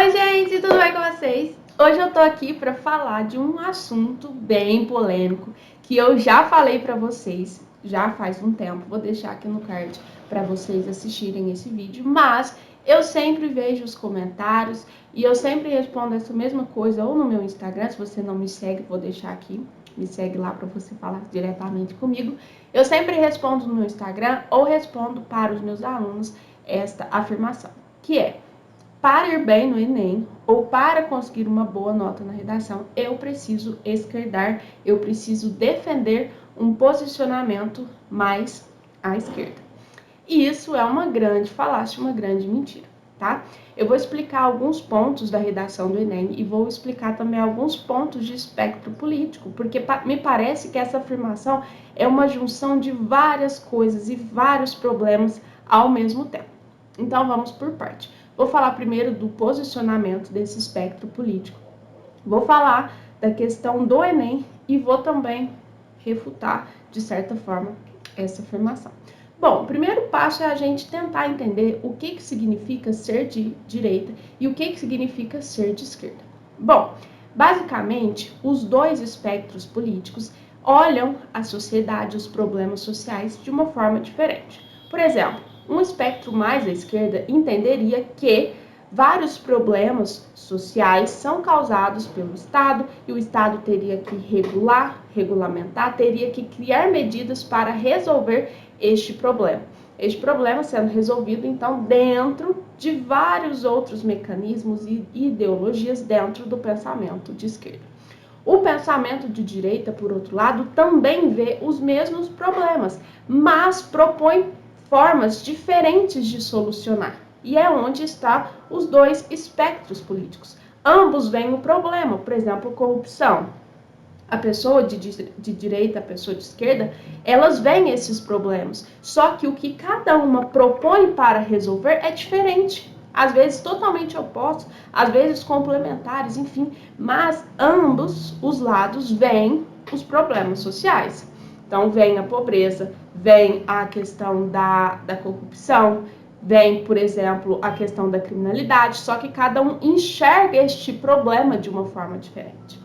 Oi gente, tudo bem com vocês? Hoje eu tô aqui para falar de um assunto bem polêmico que eu já falei para vocês já faz um tempo. Vou deixar aqui no card para vocês assistirem esse vídeo, mas eu sempre vejo os comentários e eu sempre respondo essa mesma coisa ou no meu Instagram. Se você não me segue, vou deixar aqui, me segue lá para você falar diretamente comigo. Eu sempre respondo no meu Instagram ou respondo para os meus alunos esta afirmação, que é: para ir bem no Enem ou para conseguir uma boa nota na redação, eu preciso esquerdar, eu preciso defender um posicionamento mais à esquerda. E isso é uma grande falácia, uma grande mentira, tá? Eu vou explicar alguns pontos da redação do Enem e vou explicar também alguns pontos de espectro político, porque me parece que essa afirmação é uma junção de várias coisas e vários problemas ao mesmo tempo. Então vamos por parte. Vou falar primeiro do posicionamento desse espectro político. Vou falar da questão do Enem e vou também refutar, de certa forma, essa afirmação. Bom, o primeiro passo é a gente tentar entender o que significa ser de direita e o que significa ser de esquerda. Bom, basicamente, os dois espectros políticos olham a sociedade, os problemas sociais, de uma forma diferente. Por exemplo, um espectro mais à esquerda entenderia que vários problemas sociais são causados pelo Estado e o Estado teria que regulamentar, teria que criar medidas para resolver este problema. Este problema sendo resolvido, então, dentro de vários outros mecanismos e ideologias dentro do pensamento de esquerda. O pensamento de direita, por outro lado, também vê os mesmos problemas, mas propõe formas diferentes de solucionar. E é onde estão os dois espectros políticos. Ambos veem o problema, por exemplo, corrupção. A pessoa de direita, a pessoa de esquerda, elas veem esses problemas. Só que o que cada uma propõe para resolver é diferente. Às vezes totalmente opostos, às vezes complementares, enfim. Mas ambos os lados veem os problemas sociais. Então vem a pobreza, vem a questão da corrupção, vem, por exemplo, a questão da criminalidade, só que cada um enxerga este problema de uma forma diferente.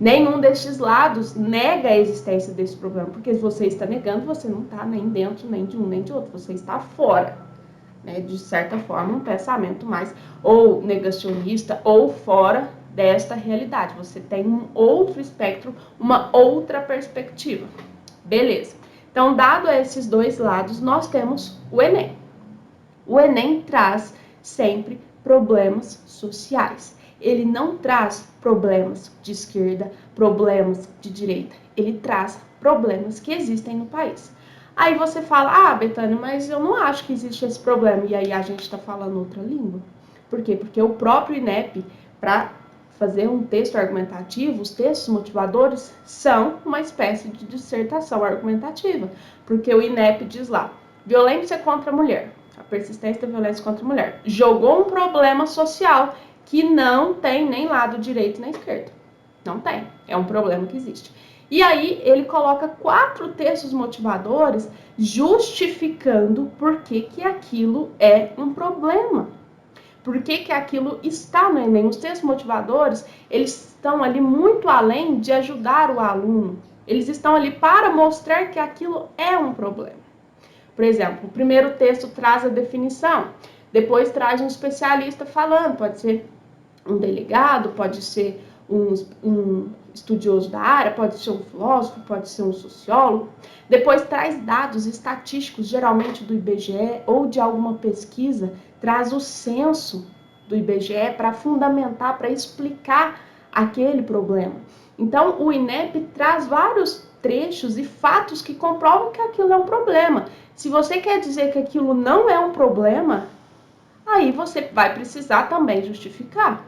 Nenhum destes lados nega a existência desse problema, porque se você está negando, você não está nem dentro nem de um nem de outro, você está fora, né? De certa forma, um pensamento mais ou negacionista ou fora desta realidade. Você tem um outro espectro, uma outra perspectiva. Beleza. Então, dado esses dois lados, nós temos o Enem. O Enem traz sempre problemas sociais. Ele não traz problemas de esquerda, problemas de direita. Ele traz problemas que existem no país. Aí você fala: ah, Betânia, mas eu não acho que existe esse problema. E aí a gente está falando outra língua. Por quê? Porque o próprio INEP, para fazer um texto argumentativo, os textos motivadores são uma espécie de dissertação argumentativa. Porque o INEP diz lá: violência contra a mulher, a persistência da violência contra a mulher, jogou um problema social que não tem nem lado direito nem esquerdo. Não tem. É um problema que existe. E aí ele coloca 4 textos motivadores justificando por que aquilo é um problema. Por que aquilo está no Enem. Os textos motivadores, eles estão ali muito além de ajudar o aluno. Eles estão ali para mostrar que aquilo é um problema. Por exemplo, o primeiro texto traz a definição, depois traz um especialista falando, pode ser um delegado, pode ser um estudioso da área, pode ser um filósofo, pode ser um sociólogo. Depois traz dados estatísticos, geralmente do IBGE ou de alguma pesquisa, traz o censo do IBGE para fundamentar, para explicar aquele problema. Então, o INEP traz vários trechos e fatos que comprovam que aquilo é um problema. Se você quer dizer que aquilo não é um problema, aí você vai precisar também justificar.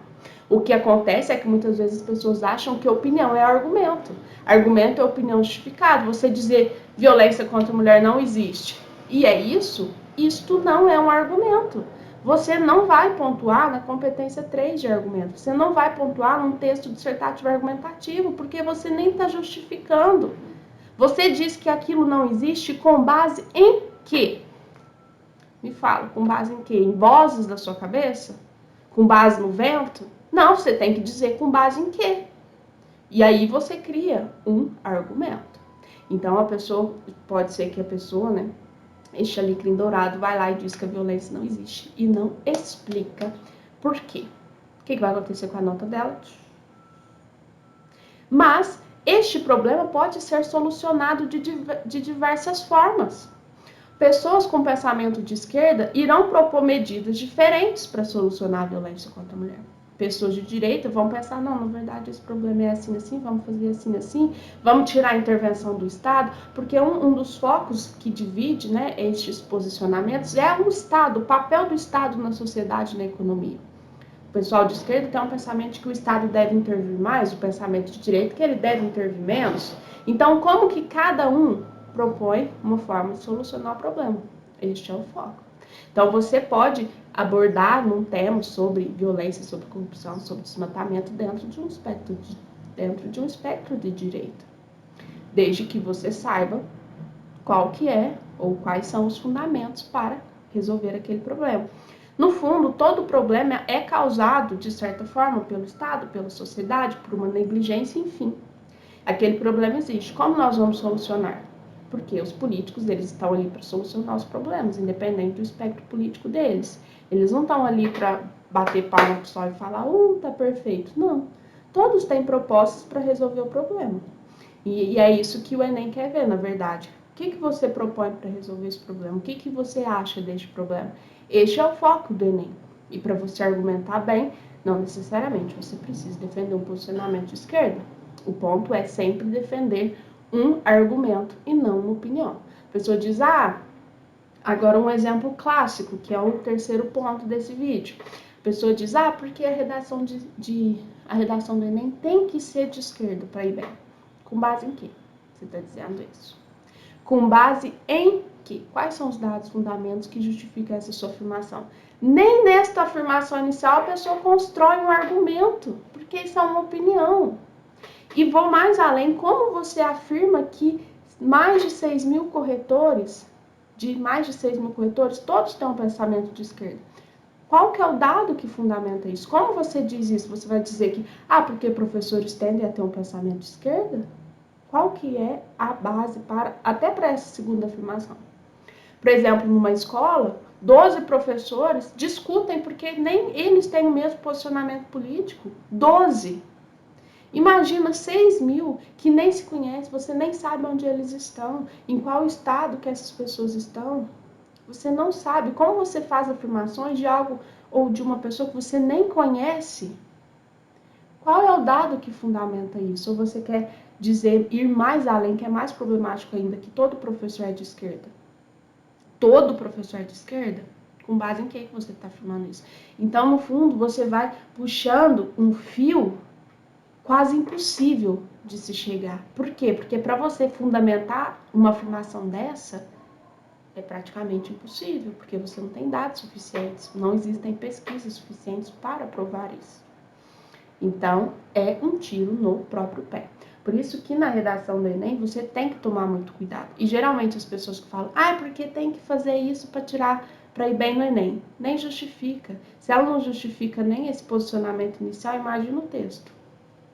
O que acontece é que muitas vezes as pessoas acham que opinião é argumento. Argumento é opinião justificada. Você dizer violência contra a mulher não existe e é isso, isto não é um argumento. Você não vai pontuar na competência 3 de argumento. Você não vai pontuar num texto dissertativo argumentativo, porque você nem está justificando. Você diz que aquilo não existe com base em quê? Me fala, com base em quê? Em vozes da sua cabeça? Com base no vento? Não, você tem que dizer com base em quê? E aí você cria um argumento. Então a pessoa, pode ser que a pessoa, né, este alecrim dourado vai lá e diz que a violência não existe e não explica por quê. O que vai acontecer com a nota dela? Mas este problema pode ser solucionado de diversas formas. Pessoas com pensamento de esquerda irão propor medidas diferentes para solucionar a violência contra a mulher. Pessoas de direita vão pensar, não, na verdade esse problema é assim, assim, vamos fazer assim, assim, vamos tirar a intervenção do Estado, porque um dos focos que divide, né, estes posicionamentos é o Estado, o papel do Estado na sociedade e na economia. O pessoal de esquerda tem um pensamento de que o Estado deve intervir mais, o pensamento de direita que ele deve intervir menos. Então, como que cada um propõe uma forma de solucionar o problema? Este é o foco. Então, você pode abordar num tema sobre violência, sobre corrupção, sobre desmatamento dentro de um espectro de direita, desde que você saiba qual que é ou quais são os fundamentos para resolver aquele problema. No fundo, todo problema é causado, de certa forma, pelo Estado, pela sociedade, por uma negligência, enfim. Aquele problema existe. Como nós vamos solucionar? Porque os políticos, eles estão ali para solucionar os problemas, independente do espectro político deles. Eles não estão ali para bater palma pro sol e falar, tá perfeito. Não. Todos têm propostas para resolver o problema. E é isso que o Enem quer ver, na verdade. O que você propõe para resolver esse problema? O que você acha deste problema? Este é o foco do Enem. E para você argumentar bem, não necessariamente você precisa defender um posicionamento de esquerda. O ponto é sempre defender um argumento e não uma opinião. A pessoa diz, agora um exemplo clássico, que é o terceiro ponto desse vídeo. A pessoa diz, porque a redação do Enem tem que ser de esquerda para ir bem. Com base em quê você está dizendo isso? Com base em quê? Quais são os dados, fundamentos que justificam essa sua afirmação? Nem nesta afirmação inicial a pessoa constrói um argumento, porque isso é uma opinião. E vou mais além, como você afirma que mais de 6 mil corretores, todos têm um pensamento de esquerda? Qual que é o dado que fundamenta isso? Como você diz isso? Você vai dizer que, porque professores tendem a ter um pensamento de esquerda? Qual que é a base até para essa segunda afirmação? Por exemplo, numa escola, 12 professores discutem porque nem eles têm o mesmo posicionamento político. 12. Imagina 6 mil que nem se conhecem, você nem sabe onde eles estão, em qual estado que essas pessoas estão. Você não sabe. Como você faz afirmações de algo ou de uma pessoa que você nem conhece? Qual é o dado que fundamenta isso? Ou você quer dizer, ir mais além, que é mais problemático ainda, que todo professor é de esquerda? Todo professor é de esquerda? Com base em que você está afirmando isso? Então, no fundo, você vai puxando um fio quase impossível de se chegar. Por quê? Porque para você fundamentar uma afirmação dessa, é praticamente impossível, porque você não tem dados suficientes, não existem pesquisas suficientes para provar isso. Então, é um tiro no próprio pé. Por isso que na redação do Enem você tem que tomar muito cuidado. E geralmente as pessoas que falam, é porque tem que fazer isso para ir bem no Enem. Nem justifica. Se ela não justifica nem esse posicionamento inicial, imagina o texto.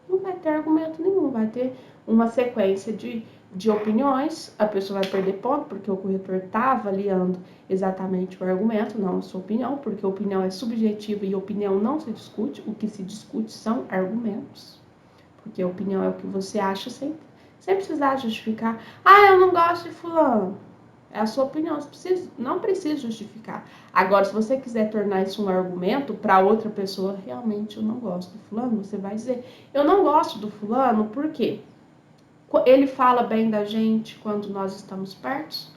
Não vai ter argumento nenhum, vai ter uma sequência de opiniões, a pessoa vai perder ponto, porque o corretor está avaliando exatamente o argumento, não a sua opinião, porque a opinião é subjetiva e a opinião não se discute, o que se discute são argumentos, porque a opinião é o que você acha sem precisar justificar. Eu não gosto de fulano. É a sua opinião, você não precisa justificar. Agora, se você quiser tornar isso um argumento para outra pessoa, realmente eu não gosto do fulano, você vai dizer, eu não gosto do fulano, por quê? Ele fala bem da gente quando nós estamos perto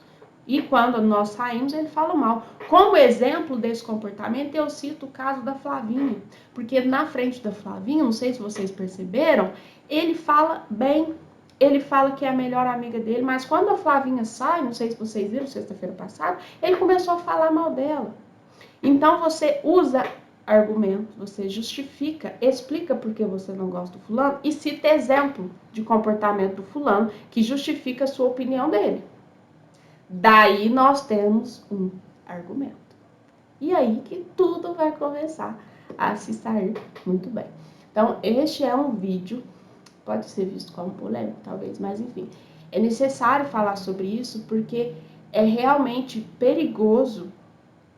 e quando nós saímos ele fala mal. Como exemplo desse comportamento eu cito o caso da Flavinha, porque na frente da Flavinha, não sei se vocês perceberam, ele fala bem, ele fala que é a melhor amiga dele, mas quando a Flavinha sai, não sei se vocês viram sexta-feira passada, ele começou a falar mal dela. Então você usa argumento, você justifica, explica por que você não gosta do fulano e cita exemplo de comportamento do fulano que justifica a sua opinião dele. Daí nós temos um argumento. E aí que tudo vai começar a se sair muito bem. Então, este é um vídeo, pode ser visto como polêmico, talvez, mas enfim, é necessário falar sobre isso porque é realmente perigoso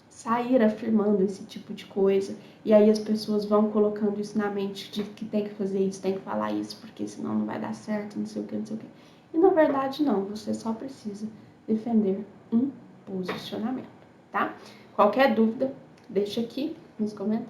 sair afirmando esse tipo de coisa, e aí as pessoas vão colocando isso na mente de que tem que fazer isso, tem que falar isso, porque senão não vai dar certo, não sei o que, não sei o que. E na verdade não, você só precisa defender um posicionamento, tá? Qualquer dúvida, deixa aqui nos comentários.